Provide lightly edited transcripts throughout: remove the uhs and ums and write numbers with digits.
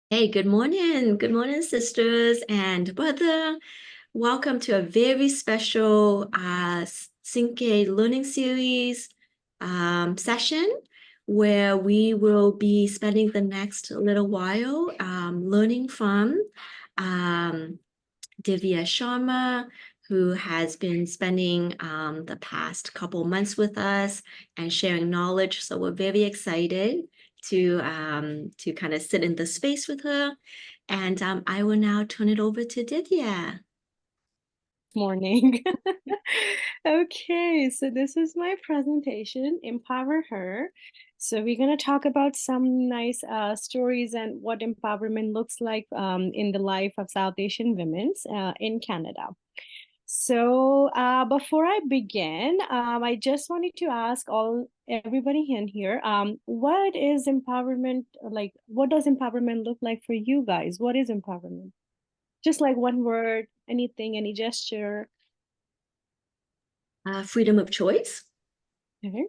Hey, good morning. Good morning, sisters and brother. Welcome to a very special Siinqee learning series session where we will be spending the next little while learning from um, Divya Sharma, who has been spending the past couple months with us and sharing knowledge. So we're very excited to kind of sit in the space with her. And I will now turn it over to Divya. Morning. Okay, so this is my presentation, Empower Her. So we're going to talk about some nice stories and what empowerment looks like in the life of South Asian women in Canada. So before I begin, I just wanted to ask everybody in here, what is empowerment like? What does empowerment look like for you guys? What is empowerment? Just like one word, anything, any gesture. Freedom of choice. Okay.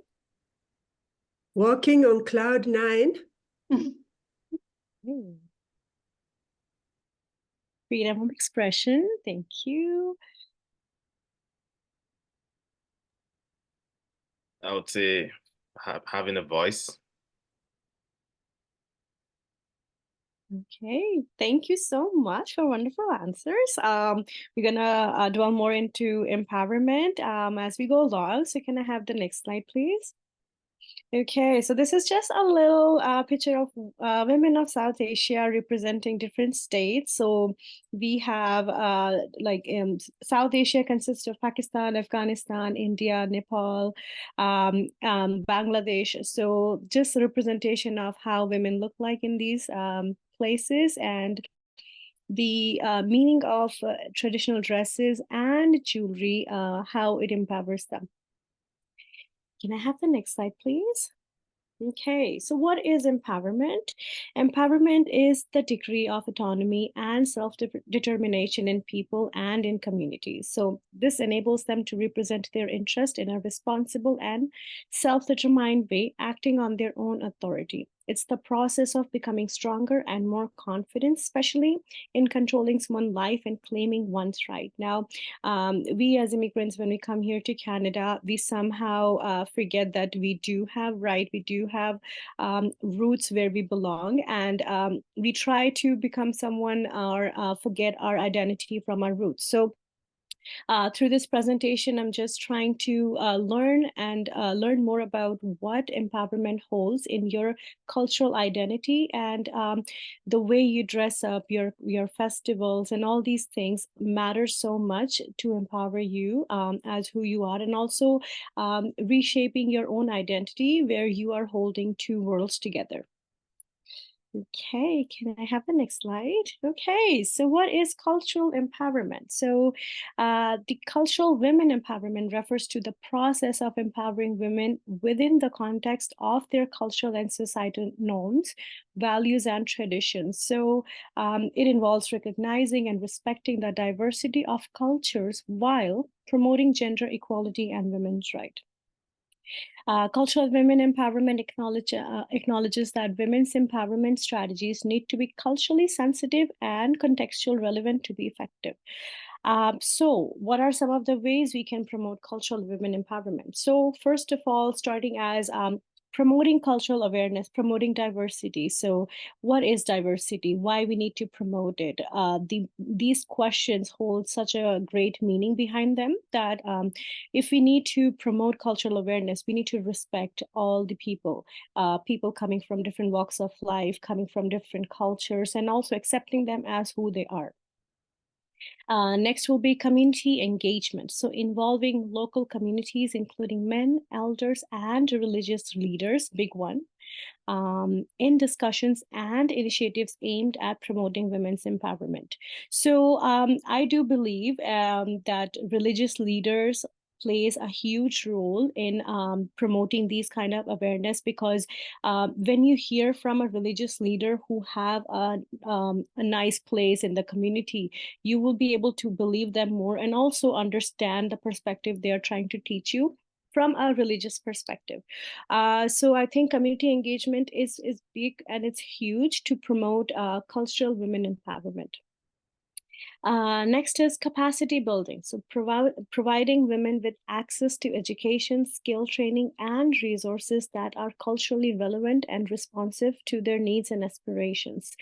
Walking on cloud nine. Freedom of expression. Thank you. I would say having a voice. Okay, thank you so much for wonderful answers. We're gonna dwell more into empowerment as we go along. So can I have the next slide, please? Okay, so this is just a little picture of women of South Asia representing different states. So we have South Asia consists of Pakistan, Afghanistan, India, Nepal, Bangladesh. So just a representation of how women look like in these places and the meaning of traditional dresses and jewelry, how it empowers them. Can I have the next slide, please? Okay, so what is empowerment? Empowerment is the degree of autonomy and self-determination in people and in communities. So this enables them to represent their interest in a responsible and self-determined way, acting on their own authority. It's the process of becoming stronger and more confident, especially in controlling one's life and claiming one's right. Now, we as immigrants, when we come here to Canada, we somehow forget that we do have right, we do have roots where we belong, and we try to become someone or forget our identity from our roots. So through this presentation, I'm just trying to learn more about what empowerment holds in your cultural identity and the way you dress up, your festivals, and all these things matter so much to empower you as who you are, and also reshaping your own identity where you are holding two worlds together. Okay, can I have the next slide? Okay, so what is cultural empowerment? So, the cultural women empowerment refers to the process of empowering women within the context of their cultural and societal norms, values, and traditions. So, it involves recognizing and respecting the diversity of cultures while promoting gender equality and women's rights. Cultural women empowerment acknowledges that women's empowerment strategies need to be culturally sensitive and contextual relevant to be effective. So, what are some of the ways we can promote cultural women empowerment? So, first of all, starting as promoting cultural awareness, promoting diversity. So, what is diversity? Why we need to promote it? These questions hold such a great meaning behind them that if we need to promote cultural awareness, we need to respect all the people, people coming from different walks of life, coming from different cultures, and also accepting them as who they are. Next will be community engagement. So involving local communities, including men, elders, and religious leaders, big one, in discussions and initiatives aimed at promoting women's empowerment. So I do believe that religious leaders plays a huge role in promoting these kind of awareness because when you hear from a religious leader who have a nice place in the community, you will be able to believe them more and also understand the perspective they are trying to teach you from a religious perspective. So I think community engagement is big and it's huge to promote cultural women empowerment. Next is capacity building. So providing women with access to education, skill training, and resources that are culturally relevant and responsive to their needs and aspirations.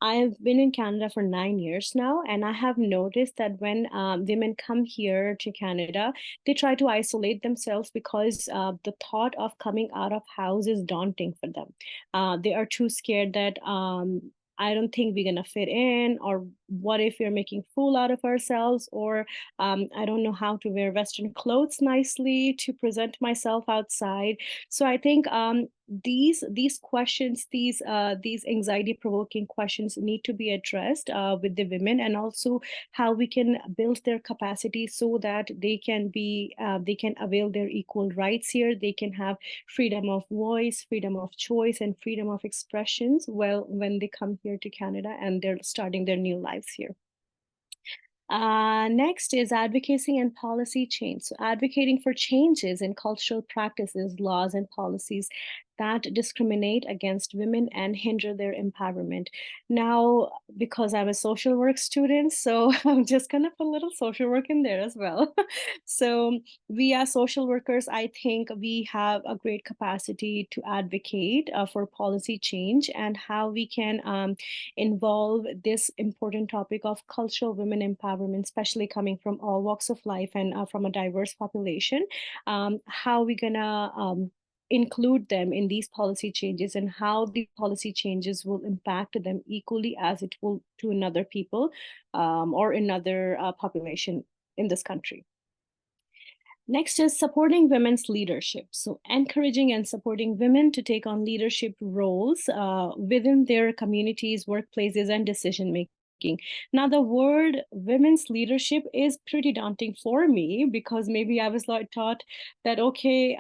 I have been in Canada for 9 years now, and I have noticed that when women come here to Canada, they try to isolate themselves because the thought of coming out of house is daunting for them. They are too scared that I don't think we're going to fit in, or what if we're making fool out of ourselves, or I don't know how to wear Western clothes nicely to present myself outside. So I think these questions, these anxiety provoking questions need to be addressed with the women, and also how we can build their capacity so that they can avail their equal rights here. They can have freedom of voice, freedom of choice, and freedom of expressions when they come here to Canada and they're starting their new lives here. Next is advocacy and policy change. So advocating for changes in cultural practices, laws, and policies that discriminate against women and hinder their empowerment. Now, because I'm a social work student, so I'm just gonna put a little social work in there as well. So we as social workers, I think we have a great capacity to advocate for policy change and how we can involve this important topic of cultural women empowerment, especially coming from all walks of life and from a diverse population. How we gonna include them in these policy changes, and how the policy changes will impact them equally as it will to another people or another population in this country. Next is supporting women's leadership. So encouraging and supporting women to take on leadership roles within their communities, workplaces, and decision making. Now, the word women's leadership is pretty daunting for me because maybe I was taught that, okay,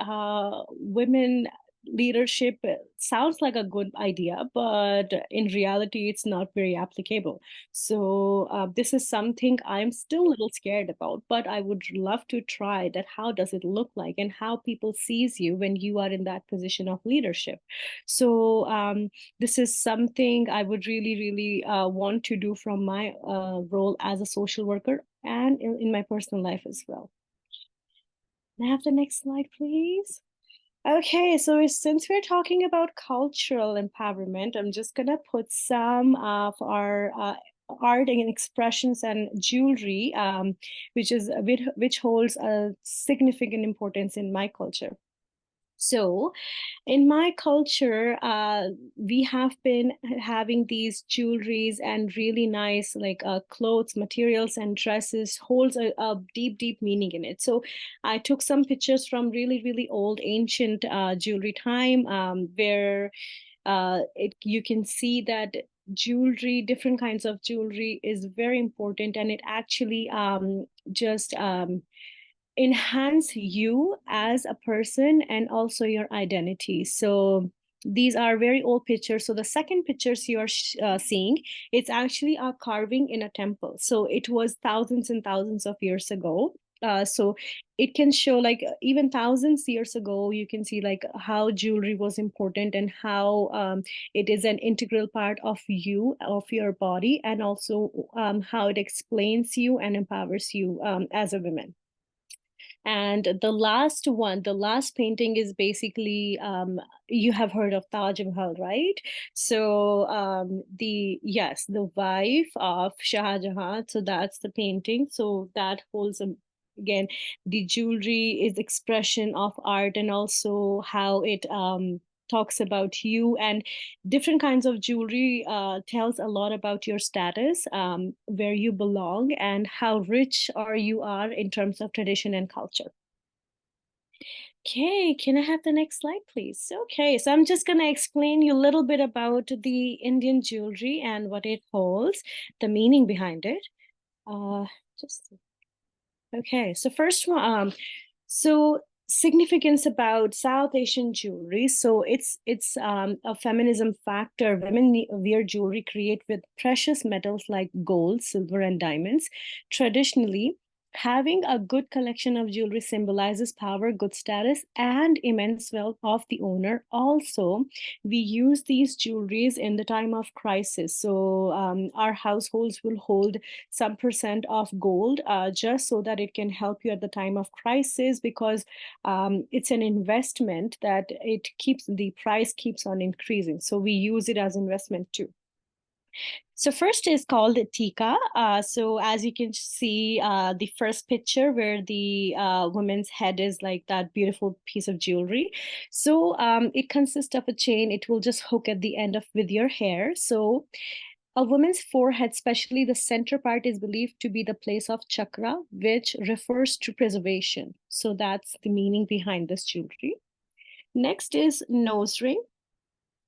women leadership sounds like a good idea, but in reality, it's not very applicable. So this is something I'm still a little scared about, but I would love to try that. How does it look like, and how people sees you when you are in that position of leadership? So this is something I would really, really want to do from my role as a social worker and in my personal life as well. Can I have the next slide, please? Okay, so since we're talking about cultural empowerment, I'm just gonna put some of our art and expressions and jewelry, which holds a significant importance in my culture. So in my culture, we have been having these jewelries and really nice clothes, materials, and dresses holds a deep, deep meaning in it. So I took some pictures from really, really old, ancient jewelry time where you can see that jewelry, different kinds of jewelry is very important, and it actually just enhance you as a person and also your identity. So these are very old pictures. So the second pictures you are seeing, it's actually a carving in a temple. So it was thousands and thousands of years ago. So it can show even thousands years ago, you can see how jewelry was important and how it is an integral part of you, of your body, and also how it explains you and empowers you as a woman. And the last painting is basically, you have heard of Taj Mahal, right? So the wife of Shah Jahan, so that's the painting. So that holds again, the jewelry is expression of art, and also how it talks about you, and different kinds of jewelry tells a lot about your status, where you belong, and how rich you are in terms of tradition and culture. Okay, can I have the next slide, please? Okay, so I'm just going to explain you a little bit about the Indian jewelry and what it holds, the meaning behind it. Okay, so first one, so significance about South Asian jewelry. So it's a feminism factor. Women wear jewelry created with precious metals like gold, silver, and diamonds. Traditionally, Having a good collection of jewelry symbolizes power, good status, and immense wealth of the owner. Also, we use these jewelries in the time of crisis. So our households will hold some percent of gold just so that it can help you at the time of crisis, because it's an investment that the price keeps on increasing. So we use it as investment too. So first is called Tika. So as you can see, the first picture where the woman's head is like that beautiful piece of jewelry. So it consists of a chain. It will just hook at the end of with your hair. So a woman's forehead, especially the center part, is believed to be the place of chakra, which refers to preservation. So that's the meaning behind this jewelry. Next is nose ring.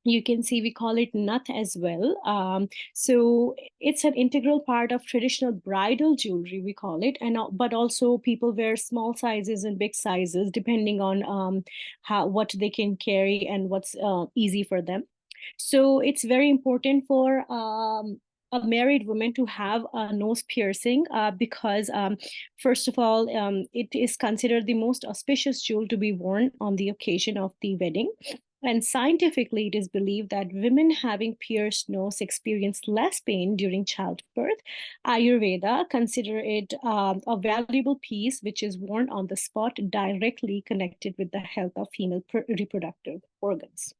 You can see we call it nut as well. So it's an integral part of traditional bridal jewelry, we call it, and but also people wear small sizes and big sizes depending on what they can carry and what's easy for them. So it's very important for a married woman to have a nose piercing because first of all, it is considered the most auspicious jewel to be worn on the occasion of the wedding. And scientifically, it is believed that women having pierced nose experience less pain during childbirth. Ayurveda consider it a valuable piece which is worn on the spot, directly connected with the health of female reproductive organs.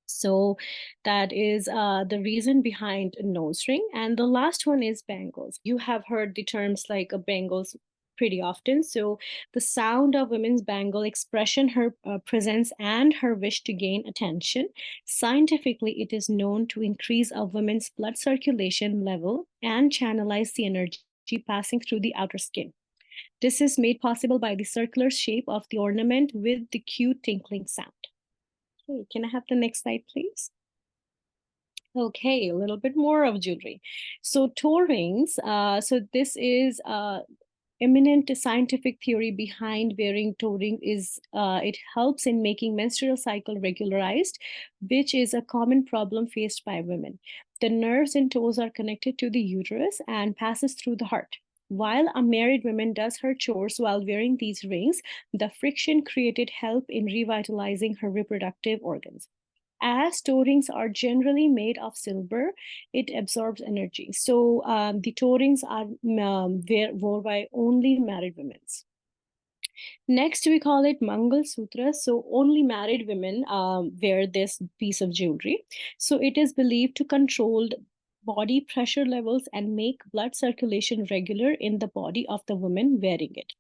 So that is the reason behind a nose ring. And the last one is bangles. You have heard the terms like bangles pretty often. So the sound of women's bangle expression her presence and her wish to gain attention. Scientifically, it is known to increase a woman's blood circulation level and channelize the energy passing through the outer skin. This is made possible by the circular shape of the ornament with the cute tinkling sound. Okay, can I have the next slide, please? Okay, a little bit more of jewelry. So toe rings, so this is eminent scientific theory behind wearing toe ring is it helps in making menstrual cycle regularized, which is a common problem faced by women. The nerves in toes are connected to the uterus and passes through the heart. While a married woman does her chores while wearing these rings, the friction created help in revitalizing her reproductive organs. As toe rings are generally made of silver, it absorbs energy. So the toe rings are worn by only married women. Next, we call it Mangal Sutra. So only married women wear this piece of jewelry. So it is believed to control body pressure levels and make blood circulation regular in the body of the woman wearing it.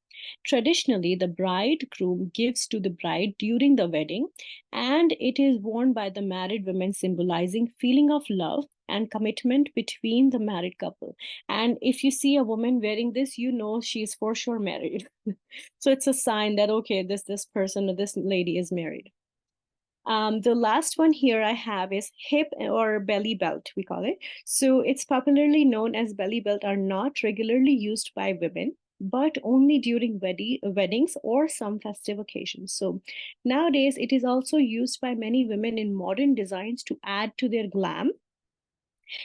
Traditionally, the bridegroom gives to the bride during the wedding, and it is worn by the married women, symbolizing feeling of love and commitment between the married couple. And if you see a woman wearing this, you know she's for sure married. So it's a sign that, okay, this person or this lady is married. The last one here I have is hip or belly belt, we call it. So it's popularly known as belly belt, are not regularly used by women, but only during weddings or some festive occasions. So nowadays, it is also used by many women in modern designs to add to their glam.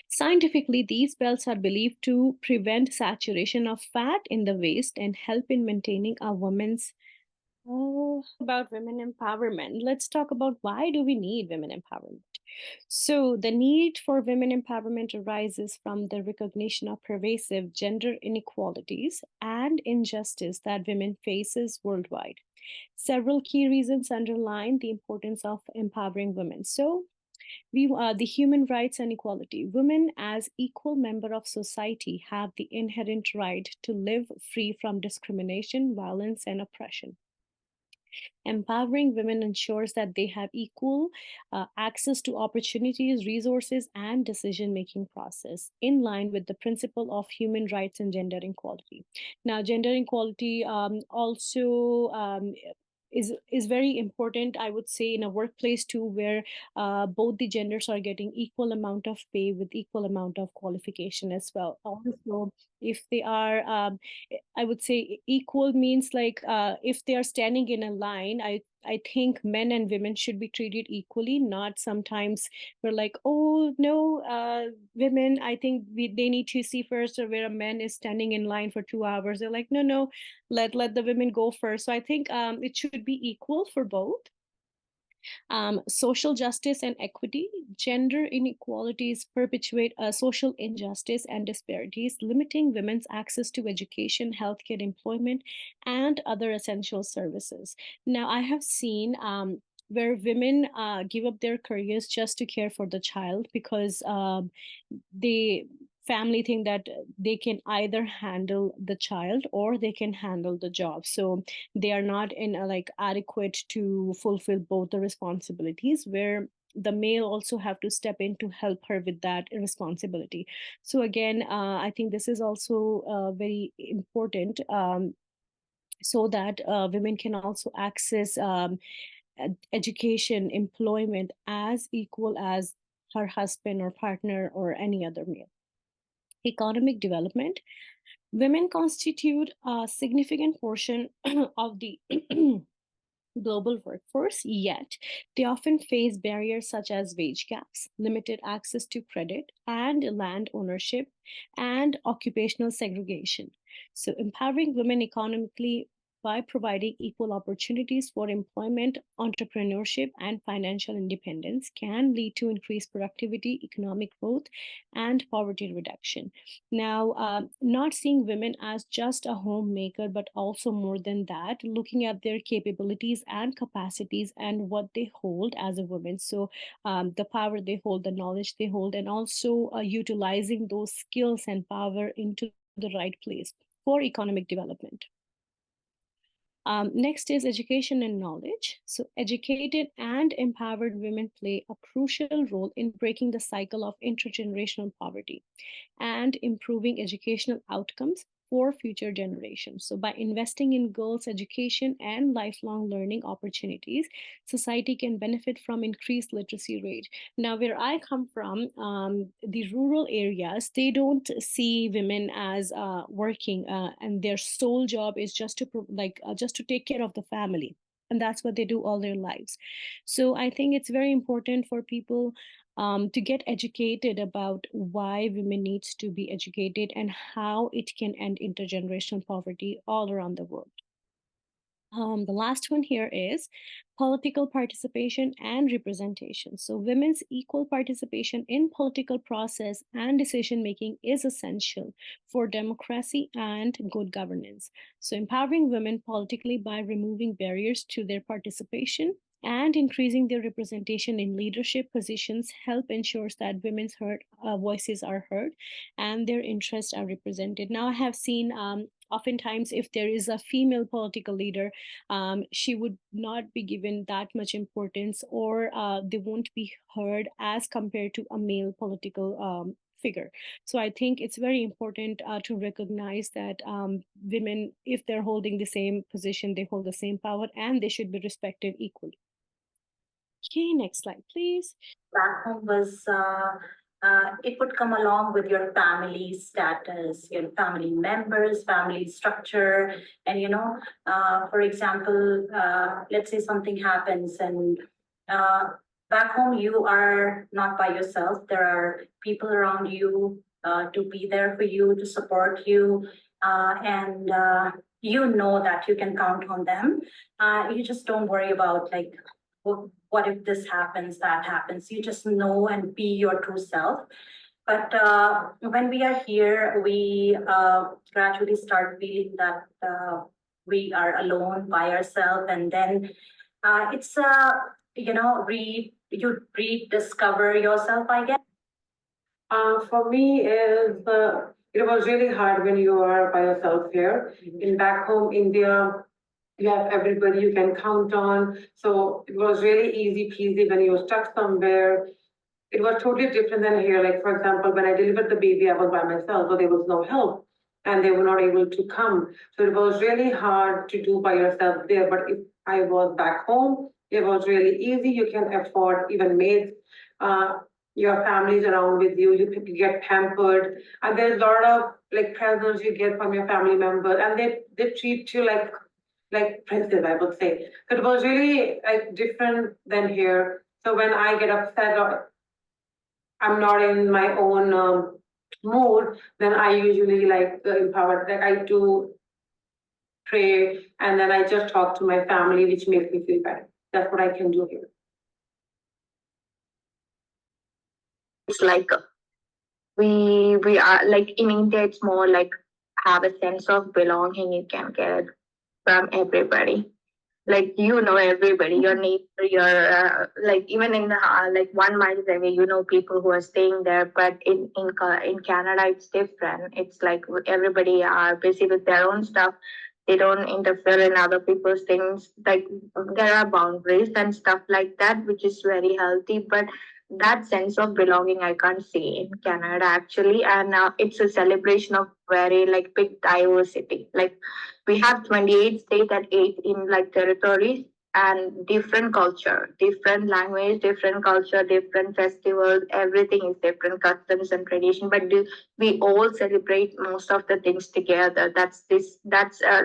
Scientifically, these belts are believed to prevent saturation of fat in the waist and help in maintaining a woman's about women empowerment. Let's talk about why do we need women empowerment. So the need for women empowerment arises from the recognition of pervasive gender inequalities and injustice that women faces worldwide. Several key reasons underline the importance of empowering women. So the human rights and equality. Women as equal member of society have the inherent right to live free from discrimination, violence, and oppression. Empowering women ensures that they have equal access to opportunities, resources, and decision-making process in line with the principle of human rights and gender equality. Now, gender equality also is very important, I would say, in a workplace too, where both the genders are getting equal amount of pay with equal amount of qualification as well. Also, if they are I would say equal means like if they are standing in a line, I think men and women should be treated equally, not sometimes we're like, oh, no, women, I think they need to see first, or where a man is standing in line for 2 hours. They're like, no, let the women go first. So I think it should be equal for both. Social justice and equity. Gender inequalities perpetuate social injustice and disparities, limiting women's access to education, healthcare, employment, and other essential services. Now, I have seen where women give up their careers just to care for the child because they family think that they can either handle the child or they can handle the job, so they are not in like adequate to fulfill both the responsibilities, where the male also have to step in to help her with that responsibility. So again, I think this is also very important, so that women can also access education, employment as equal as her husband or partner or any other male. Economic development. Women constitute a significant portion of the global workforce, yet they often face barriers such as wage gaps, limited access to credit and land ownership, and occupational segregation. So, empowering women economically by providing equal opportunities for employment, entrepreneurship, and financial independence can lead to increased productivity, economic growth, and poverty reduction. Now, not seeing women as just a homemaker, but also more than that, looking at their capabilities and capacities and what they hold as a woman. So, the power they hold, the knowledge they hold, and also utilizing those skills and power into the right place for economic development. Next is education and knowledge. So, educated and empowered women play a crucial role in breaking the cycle of intergenerational poverty and improving educational outcomes for future generations. So, by investing in girls' education and lifelong learning opportunities, society can benefit from increased literacy rate. Now, where I come from, the rural areas, they don't see women as working, and their sole job is just to just to take care of the family, and that's what they do all their lives. So, I think it's very important for people to get educated about why women needs to be educated and how it can end intergenerational poverty all around the world. The last one here is political participation and representation. So women's equal participation in political process and decision making is essential for democracy and good governance. So empowering women politically by removing barriers to their participation and increasing their representation in leadership positions help ensures that women's voices are heard and their interests are represented. Now, I have seen oftentimes if there is a female political leader, she would not be given that much importance, or they won't be heard as compared to a male political figure. So I think it's very important to recognize that women, if they're holding the same position, they hold the same power and they should be respected equally. Okay, next slide, please. Back home was, it would come along with your family status, your family members, family structure. And, for example, let's say something happens and back home, you are not by yourself. There are people around you to be there for you, to support you. And you know that you can count on them. You just don't worry about like, what if this happens, that happens? You just know and be your true self. But when we are here, we gradually start feeling that we are alone by ourselves, and then it's you rediscover yourself, I guess. For me, it was really hard when you are by yourself here. In back home, India, you have everybody you can count on. So it was really easy peasy when you were stuck somewhere. It was totally different than here. Like, for example, when I delivered the baby, I was by myself, so there was no help and they were not able to come. So it was really hard to do by yourself there. But if I was back home, it was really easy. You can afford even maids. Your family's around with you. You get pampered. And there's a lot of like presents you get from your family members. And they treat you like like pensive, I would say. It was really like different than here. So when I get upset or I'm not in my own mood, then I usually like empower. Like I do pray, and then I just talk to my family, which makes me feel better. That's what I can do here. It's like we are like in India. It's more like have a sense of belonging. You can get from everybody. Like you know everybody, your neighbor, your like even in the like 1 mile away, you know people who are staying there. But in Canada, it's different. It's like everybody are busy with their own stuff. They don't interfere in other people's things. Like there are boundaries and stuff like that, which is very healthy. But that sense of belonging I can't see in Canada actually, and it's a celebration of very like big diversity. Like we have 28 states and 8 in like territories and different culture, different language, different culture, different festivals, everything is different customs and tradition, but we all celebrate most of the things together. That's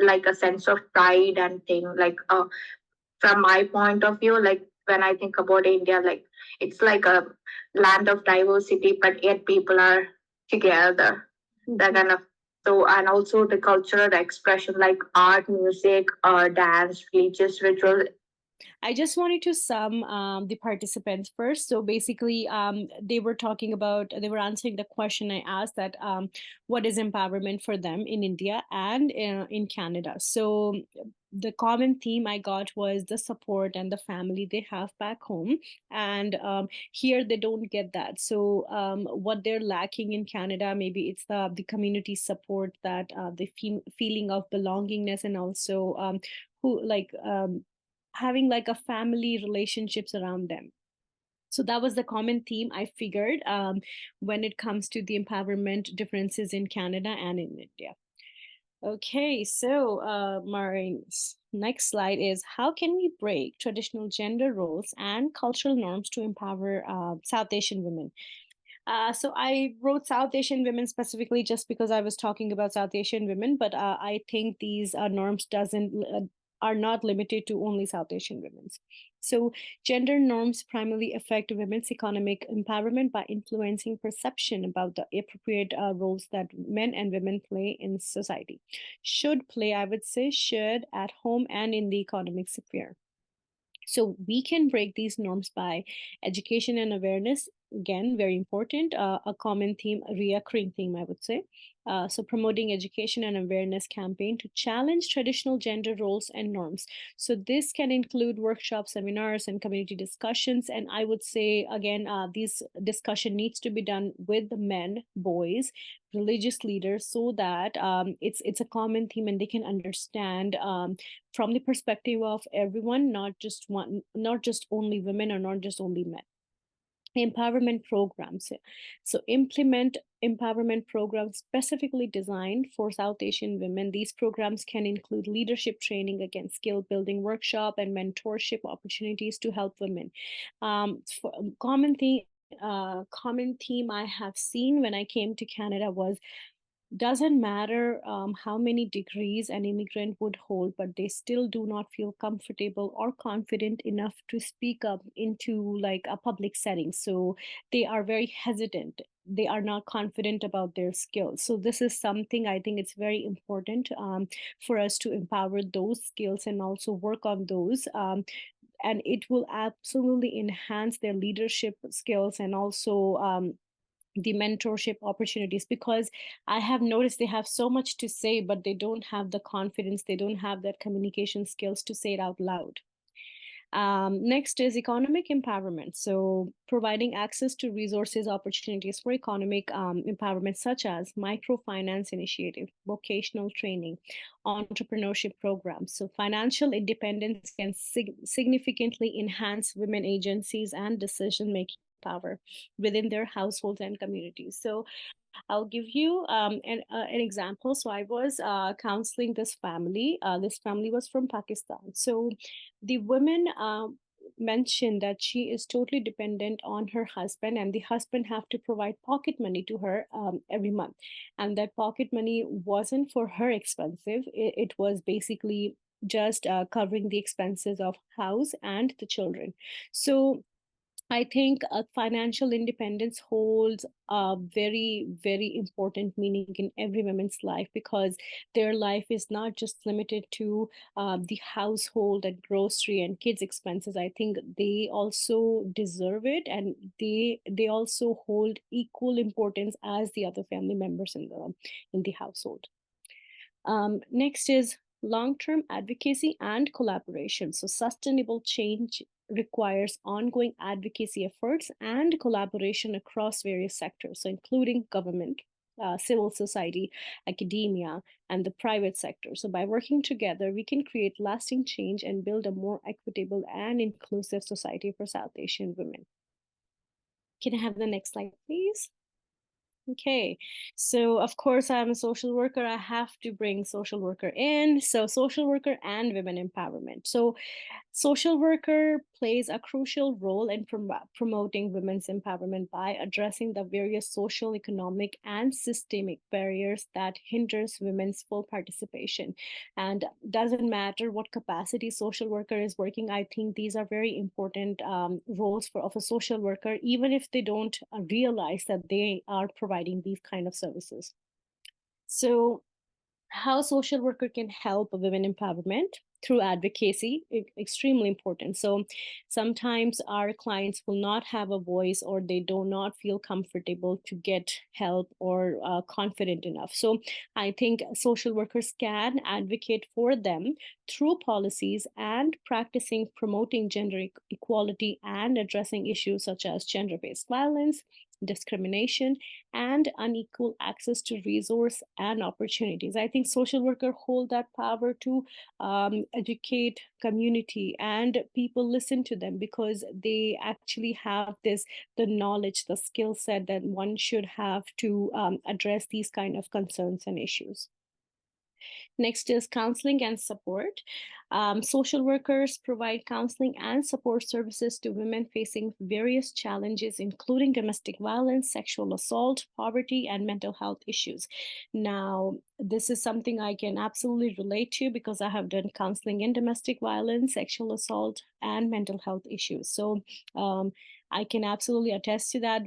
like a sense of pride and thing. Like from my point of view, like when I think about India, like it's like a land of diversity, but yet people are together. That kind of so, and also the cultural expression like art, music, dance, religious rituals. I just wanted to sum the participants first. So basically, they were answering the question I asked that what is empowerment for them in India and in Canada. So the common theme I got was the support and the family they have back home. And here they don't get that. So what they're lacking in Canada, maybe it's the community support, that the feeling of belongingness, and also who like having like a family relationships around them. So that was the common theme I figured when it comes to the empowerment differences in Canada and in India. Okay, so Maureen's next slide is how can we break traditional gender roles and cultural norms to empower South Asian women? So I wrote South Asian women specifically just because I was talking about South Asian women, but I think these norms doesn't are not limited to only South Asian women. So gender norms primarily affect women's economic empowerment by influencing perception about the appropriate roles that men and women play in society. Should play, I would say, should at home and in the economic sphere. So we can break these norms by education and awareness. Again, very important, a common theme, a reoccurring theme, I would say. So promoting education and awareness campaign to challenge traditional gender roles and norms. So this can include workshops, seminars, and community discussions. And I would say, again, these discussion needs to be done with the men, boys, religious leaders, so that it's a common theme and they can understand from the perspective of everyone, not just only women or not just only men. Empowerment programs. So implement empowerment programs specifically designed for South Asian women. These programs can include leadership training, again, skill building workshop, and mentorship opportunities to help women. Common theme I have seen when I came to Canada was, doesn't matter how many degrees an immigrant would hold, but they still do not feel comfortable or confident enough to speak up into like a public setting. So they are very hesitant. They are not confident about their skills. So this is something I think it's very important for us to empower those skills and also work on those. And it will absolutely enhance their leadership skills and also the mentorship opportunities, because I have noticed they have so much to say, but they don't have the confidence, they don't have that communication skills to say it out loud. Next is economic empowerment. So providing access to resources, opportunities for economic empowerment, such as microfinance initiative, vocational training, entrepreneurship programs. So financial independence can significantly enhance women agencies and decision-making power within their households and communities. So I'll give you an example. So I was counseling this family. This family was from Pakistan. So the woman mentioned that she is totally dependent on her husband, and the husband have to provide pocket money to her every month. And that pocket money wasn't for her expensive. It was basically just covering the expenses of house and the children. So I think financial independence holds a very, very important meaning in every woman's life, because their life is not just limited to the household and grocery and kids' expenses. I think they also deserve it, and they also hold equal importance as the other family members in the household. Next is long-term advocacy and collaboration. So sustainable change requires ongoing advocacy efforts and collaboration across various sectors, so including government, civil society, academia, and the private sector. So by working together, we can create lasting change and build a more equitable and inclusive society for South Asian women. Can I have the next slide, please? Okay, so of course I'm a social worker. I have to bring social worker in. So social worker and women empowerment. So social worker plays a crucial role in promoting women's empowerment by addressing the various social, economic, and systemic barriers that hinders women's full participation. And doesn't matter what capacity social worker is working, I think these are very important roles of a social worker, even if they don't realize that they are providing these kind of services. So how social worker can help women empowerment through advocacy, extremely important. So sometimes our clients will not have a voice, or they do not feel comfortable to get help or confident enough. So I think social workers can advocate for them through policies and practicing promoting gender equality and addressing issues such as gender-based violence, discrimination, and unequal access to resource and opportunities. I think social workers hold that power to educate community, and people listen to them because they actually have the knowledge, the skill set that one should have to address these kind of concerns and issues. Next is counseling and support. Social workers provide counseling and support services to women facing various challenges, including domestic violence, sexual assault, poverty, and mental health issues. Now, this is something I can absolutely relate to because I have done counseling in domestic violence, sexual assault, and mental health issues. So I can absolutely attest to that.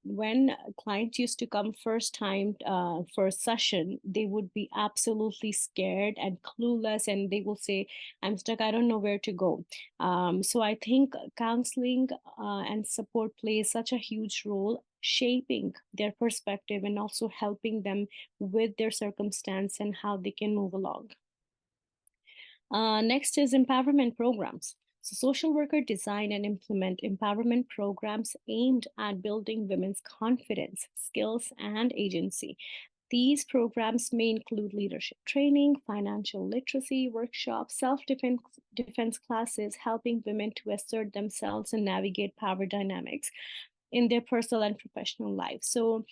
When clients used to come first time for a session, they would be absolutely scared and clueless, and they will say, "I'm stuck. I don't know where to go." So I think counseling and support plays such a huge role, shaping their perspective and also helping them with their circumstance and how they can move along. Next is empowerment programs. So social workers design and implement empowerment programs aimed at building women's confidence, skills, and agency. These programs may include leadership training, financial literacy workshops, self-defense classes, helping women to assert themselves and navigate power dynamics in their personal and professional life. So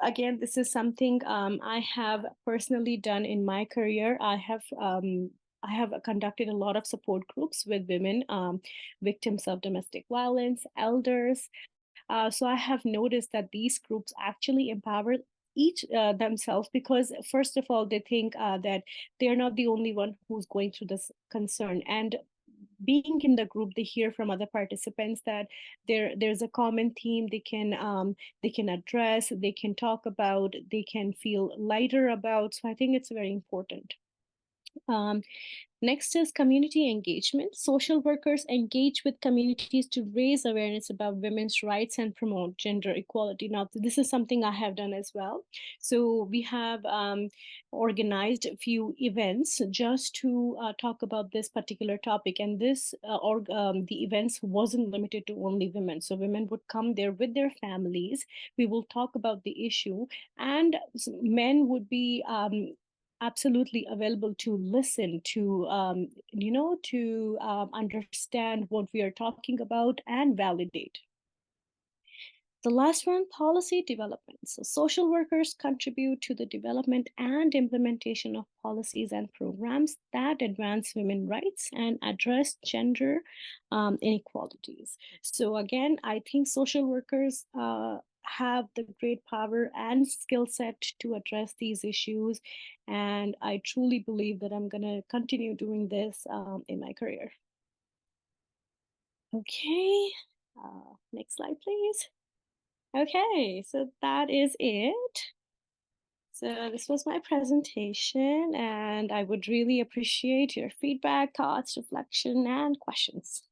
again, this is something I have personally done in my career. I have conducted a lot of support groups with women, victims of domestic violence, elders. So I have noticed that these groups actually empower each themselves, because first of all, they think that they're not the only one who's going through this concern. And being in the group, they hear from other participants that there's a common theme they can address, they can talk about, they can feel lighter about. So I think it's very important. Next is community engagement. Social workers engage with communities to raise awareness about women's rights and promote gender equality. Now, this is something I have done as well. So we have organized a few events just to talk about this particular topic. And the events wasn't limited to only women. So women would come there with their families. We will talk about the issue, and men would be absolutely available to listen, to understand what we are talking about and validate. The last one, policy development. So social workers contribute to the development and implementation of policies and programs that advance women's rights and address gender inequalities. So again, I think social workers have the great power and skill set to address these issues. And I truly believe that I'm going to continue doing this in my career. Okay, next slide, please. Okay, so that is it. So this was my presentation, and I would really appreciate your feedback, thoughts, reflection, and questions.